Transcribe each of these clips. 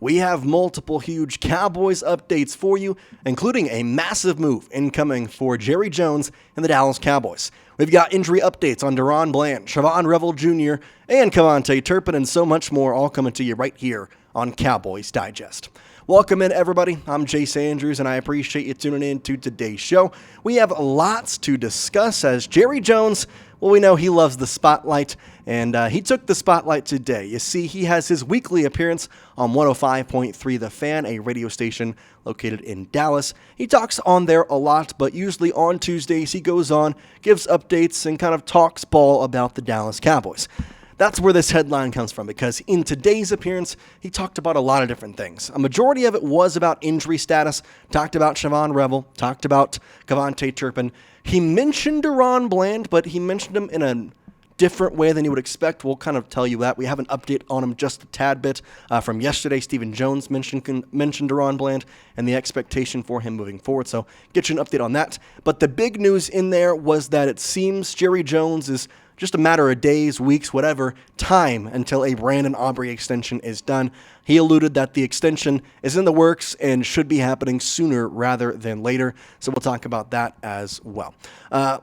we have multiple huge Cowboys updates for you, including a massive move incoming for Jerry Jones and the Dallas Cowboys. We've got injury updates on DaRon Bland, Shavon, Revel Jr., and KaVonte Turpin, and so much more, all coming to you right here on Cowboys Digest. Welcome in, everybody. I'm Jace Andrews, and I appreciate you tuning in to today's show. We have lots to discuss as Jerry Jones, well, we know he loves the spotlight, and he took the spotlight today. You see, he has his weekly appearance on 105.3 The Fan, a radio station located in Dallas. He talks on there a lot, but usually on Tuesdays he goes on, gives updates, and kind of talks ball about the Dallas Cowboys. That's where this headline comes from, because in today's appearance, he talked about a lot of different things. A majority of it was about injury status, talked about Shavon Revel, talked about KaVonte Turpin. He mentioned DaRon Bland, but he mentioned him in a different way than you would expect. We'll kind of tell you that. We have an update on him just a tad bit from yesterday. Stephen Jones mentioned DaRon Bland and the expectation for him moving forward, so get you an update on that. But the big news in there was that it seems Jerry Jones is just a matter of days, weeks, whatever, time until a Brandon Aubrey extension is done. He alluded that the extension is in the works and should be happening sooner rather than later, so we'll talk about that as well.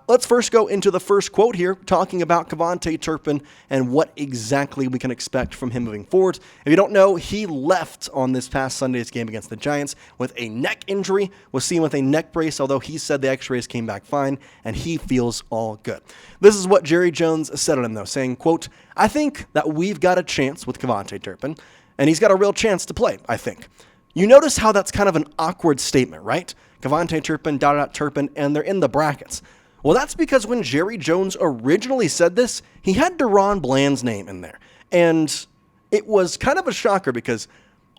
Let's first go into the first quote here, talking about KaVonte Turpin and what exactly we can expect from him moving forward. If you don't know, he left on this past Sunday's game against the Giants with a neck injury, was seen with a neck brace, although he said the x-rays came back fine, and he feels all good. This is what Jerry Jones said on him, though, saying, quote, "I think that we've got a chance with KaVonte Turpin, and he's got a real chance to play, I think." You notice how that's kind of an awkward statement, right? KaVonte Turpin, Turpin, and they're in the brackets. Well, that's because when Jerry Jones originally said this, he had DaRon Bland's name in there. And it was kind of a shocker because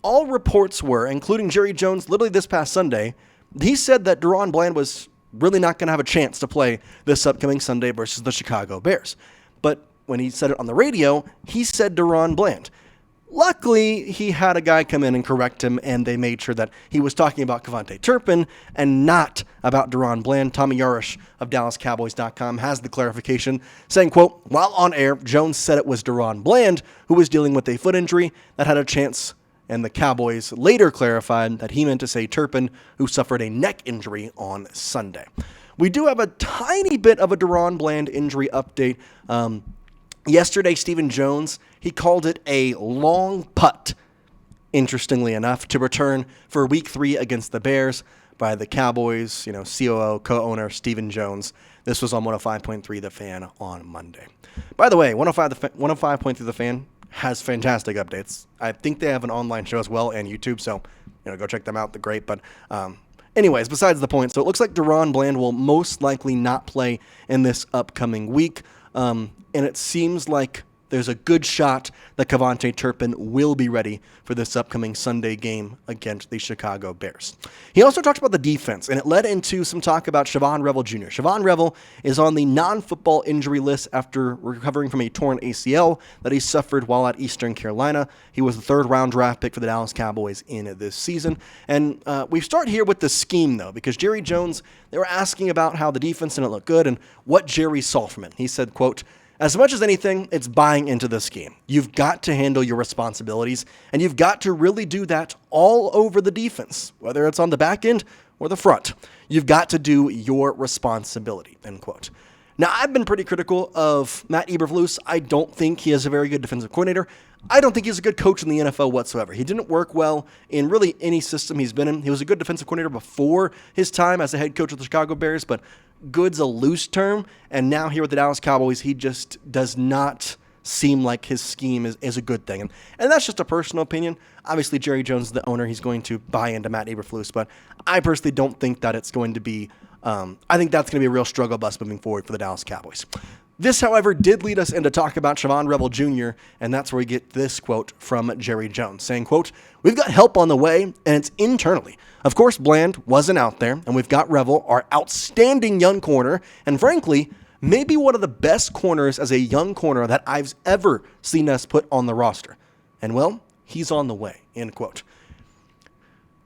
all reports were, including Jerry Jones literally this past Sunday, he said that DaRon Bland was really not going to have a chance to play this upcoming Sunday versus the Chicago Bears. But when he said it on the radio, he said DaRon Bland. Luckily, he had a guy come in and correct him, and they made sure that he was talking about KaVonte Turpin and not about DaRon Bland. Tommy Yarish of DallasCowboys.com has the clarification, saying, quote, "While on air, Jones said it was DaRon Bland who was dealing with a foot injury that had a chance," and the Cowboys later clarified that he meant to say Turpin, who suffered a neck injury on Sunday. We do have a tiny bit of a DaRon Bland injury update. Yesterday, Stephen Jones, he called it a long putt, interestingly enough, to return for Week 3 against the Bears by the Cowboys, COO, co-owner Stephen Jones. This was on 105.3 The Fan on Monday. By the way, 105.3 The Fan has fantastic updates. I think they have an online show as well and YouTube, so go check them out. They're great. But anyways, besides the point, so it looks like DaRon Bland will most likely not play in this upcoming week. And it seems like there's a good shot that KaVonte Turpin will be ready for this upcoming Sunday game against the Chicago Bears. He also talked about the defense, and it led into some talk about Shavon Revel Jr. Shavon Revel is on the non-football injury list after recovering from a torn ACL that he suffered while at Eastern Carolina. He was the third-round draft pick for the Dallas Cowboys in this season. And we start here with the scheme, though, because Jerry Jones, they were asking about how the defense didn't look good and what Jerry saw from it. He said, quote, "As much as anything, it's buying into the scheme. You've got to handle your responsibilities, and you've got to really do that all over the defense, whether it's on the back end or the front. You've got to do your responsibility," end quote. Now, I've been pretty critical of Matt Eberflus. I don't think he is a very good defensive coordinator. I don't think he's a good coach in the NFL whatsoever. He didn't work well in really any system he's been in. He was a good defensive coordinator before his time as the head coach of the Chicago Bears, but good's a loose term, and now here with the Dallas Cowboys, he just does not seem like his scheme is a good thing. And that's just a personal opinion. Obviously, Jerry Jones is the owner. He's going to buy into Matt Eberflus, but I personally don't think that it's going to be I think that's going to be a real struggle bus moving forward for the Dallas Cowboys. This, however, did lead us into talk about Shavon Revel Jr., and that's where we get this quote from Jerry Jones, saying, quote, "We've got help on the way, and it's internally. Of course, Bland wasn't out there, and we've got Revel, our outstanding young corner, and frankly, maybe one of the best corners as a young corner that I've ever seen us put on the roster. And, well, he's on the way," end quote.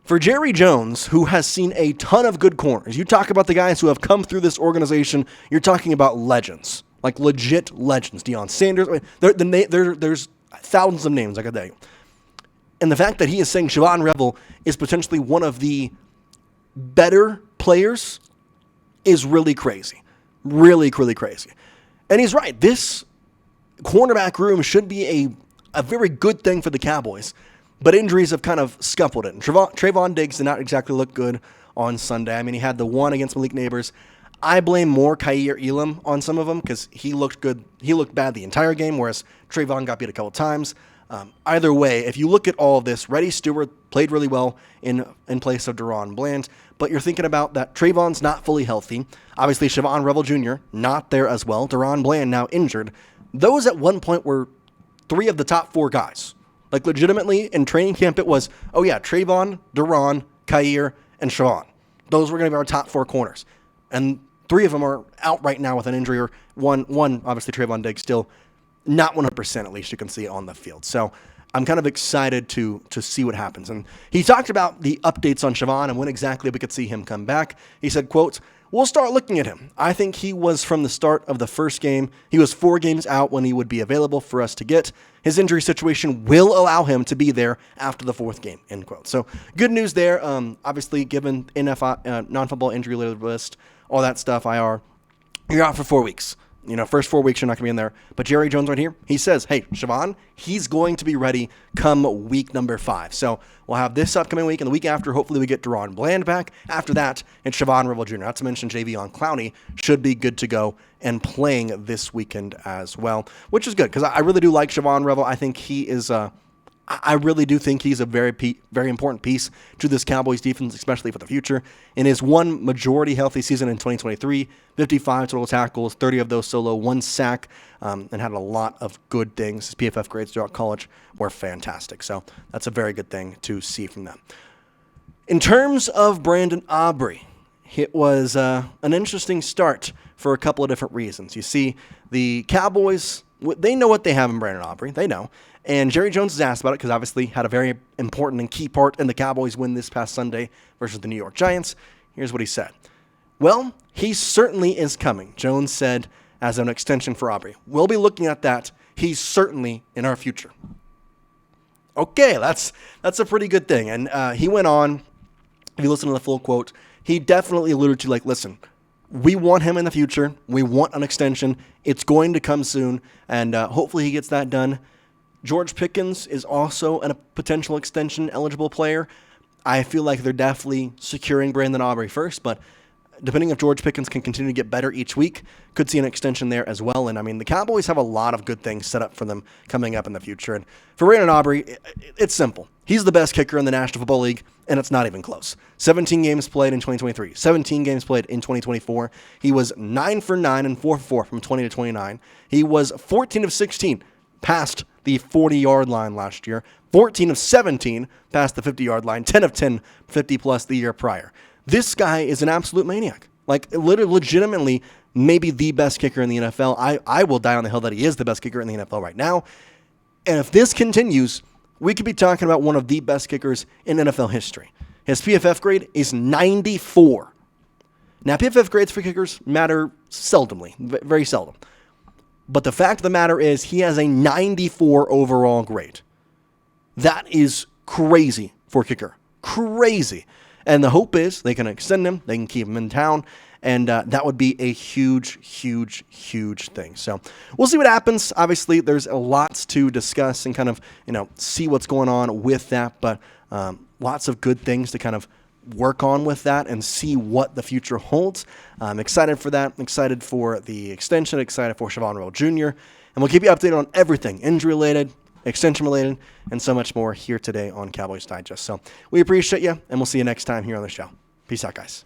For Jerry Jones, who has seen a ton of good corners, you talk about the guys who have come through this organization, you're talking about legends, like legit legends. Deion Sanders, there's thousands of names, I could tell you. And the fact that he is saying Shavon Revel is potentially one of the better players is really crazy. Really, really crazy. And he's right. This cornerback room should be a very good thing for the Cowboys. But injuries have kind of scuffled it. And Trevon Diggs did not exactly look good on Sunday. I mean, he had the one against Malik Neighbors. I blame more Kaiir Elam on some of them because he looked good. He looked bad the entire game, whereas Trevon got beat a couple times. Either way, if you look at all of this, Reddy Stewart played really well in place of DaRon Bland, but you're thinking about that Trevon's not fully healthy. Obviously, Shavon Revel Jr. not there as well. DaRon Bland now injured. Those at one point were 3 of the top 4 guys. Like legitimately in training camp, it was, oh yeah, Trevon, DaRon, Kaiir, and Shavon. Those were going to be our top 4 corners. And 3 of them are out right now with an injury, or one obviously Trevon Diggs still not 100%, at least you can see on the field. So I'm kind of excited to see what happens. And he talked about the updates on Shavon and when exactly we could see him come back. He said, quote, "We'll start looking at him. I think he was from the start of the first game. He was 4 games out when he would be available for us to get. His injury situation will allow him to be there after the 4th game," end quote. So good news there. Obviously, given NFL non-football injury list, all that stuff, IR, you're out for 4 weeks. First 4 weeks you're not going to be in there. But Jerry Jones right here, he says, hey, Shavon, he's going to be ready come week number 5. So we'll have this upcoming week, and the week after, hopefully we get DaRon Bland back. After that, it's Shavon Revel Jr. Not to mention Javion Clowney should be good to go and playing this weekend as well, which is good because I really do like Shavon Revel. I think he is I really do think he's a very important piece to this Cowboys defense, especially for the future. In his one majority healthy season in 2023, 55 total tackles, 30 of those solo, 1 sack, and had a lot of good things. His PFF grades throughout college were fantastic. So that's a very good thing to see from them. In terms of Brandon Aubrey, it was an interesting start for a couple of different reasons. You see, the Cowboys, they know what they have in Brandon Aubrey. They know. And Jerry Jones is asked about it because obviously had a very important and key part in the Cowboys win this past Sunday versus the New York Giants. Here's what he said. Well, he certainly is coming, Jones said, as an extension for Aubrey. We'll be looking at that. He's certainly in our future. Okay, that's a pretty good thing. And he went on, if you listen to the full quote, he definitely alluded to, like, listen, we want him in the future. We want an extension. It's going to come soon, and hopefully he gets that done. George Pickens is also a potential extension-eligible player. I feel like they're definitely securing Brandon Aubrey first, but depending if George Pickens can continue to get better each week, could see an extension there as well. And, I mean, the Cowboys have a lot of good things set up for them coming up in the future. And for Brandon Aubrey, it's simple. He's the best kicker in the National Football League, and it's not even close. 17 games played in 2023, 17 games played in 2024. He was 9 for 9 and 4 for 4 from 20 to 29. He was 14 of 16 past the 40-yard line last year, 14 of 17 past the 50-yard line, 10 of 10 50-plus the year prior. This guy is an absolute maniac. Like, legitimately, maybe the best kicker in the NFL. I will die on the hill that he is the best kicker in the NFL right now. And if this continues, we could be talking about one of the best kickers in NFL history. His PFF grade is 94. Now, PFF grades for kickers matter seldomly, very seldom. But the fact of the matter is he has a 94 overall grade. That is crazy for a kicker. Crazy. And the hope is they can extend him, they can keep him in town, and that would be a huge, huge, huge thing. So we'll see what happens. Obviously, there's lots to discuss and kind of, see what's going on with that, but lots of good things to kind of work on with that and see what the future holds. I'm excited for that. I'm excited for the extension, excited for Shavon Revel Jr., and we'll keep you updated on everything injury-related, extension-related, and so much more here today on Cowboys Digest. So we appreciate you, and we'll see you next time here on the show. Peace out, guys.